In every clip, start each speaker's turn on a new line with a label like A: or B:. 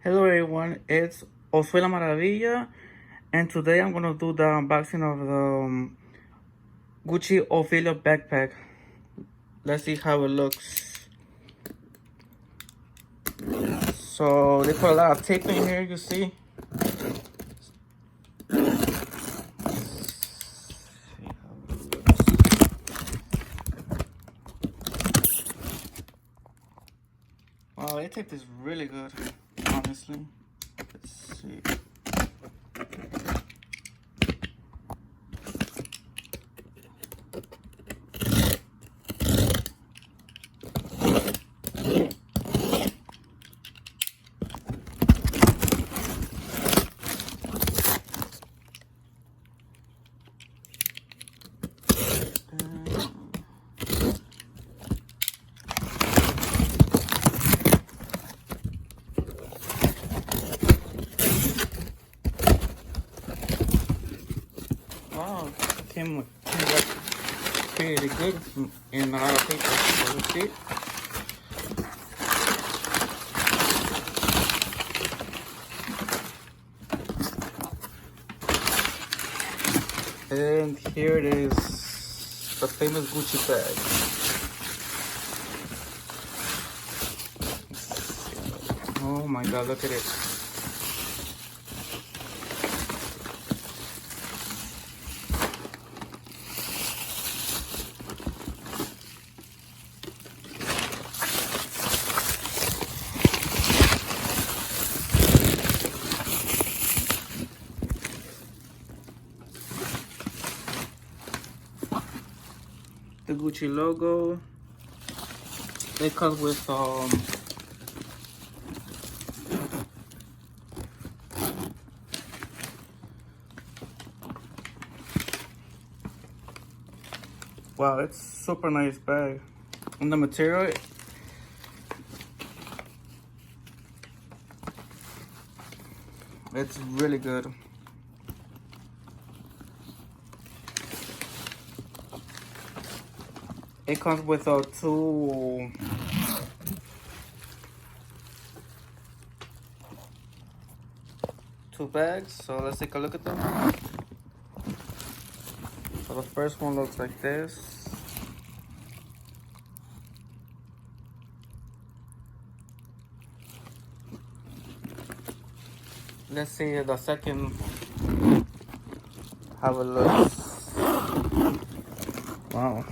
A: Hello everyone, it's Osue La Maravilla, and today I'm gonna do the unboxing of the Gucci Ophidia backpack. Let's see how it looks. So they put a lot of tape in here, you see. Wow, they tape is really good, honestly. Let's see. Wow, came back pretty good in a lot of paper. So let's see. And here it is, the famous Gucci bag. Oh my god, look at it. The Gucci logo. It comes with wow, it's super nice bag. And the material, it's really good. It comes with two bags, so let's take a look at them. So the first one looks like this. Let's see the second, how it looks. Wow.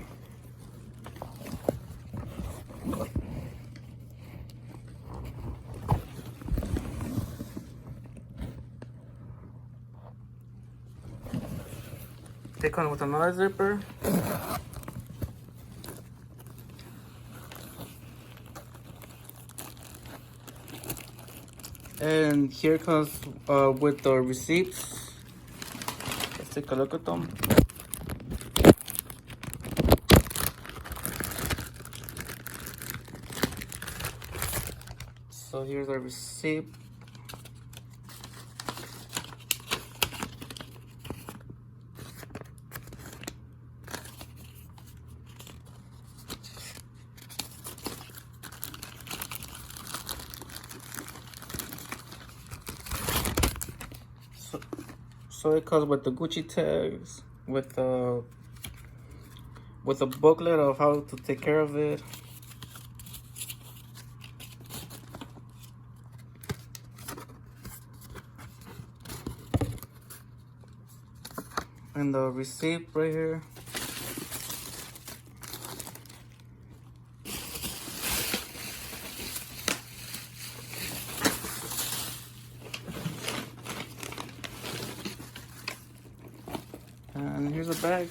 A: They come with another zipper. And here comes with the receipts. Let's take a look at them. So here's the receipt. So it comes with the Gucci tags, with a booklet of how to take care of it. And the receipt right here. And here's a bag.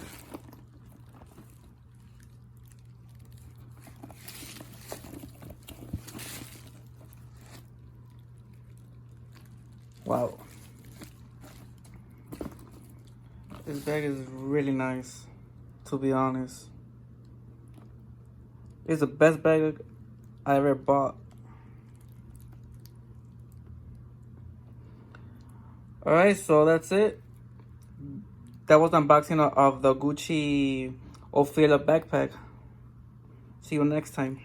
A: Wow. This bag is really nice, to be honest. It's the best bag I ever bought. Alright, so that's it. That was the unboxing of the Gucci Ophidia backpack. See you next time.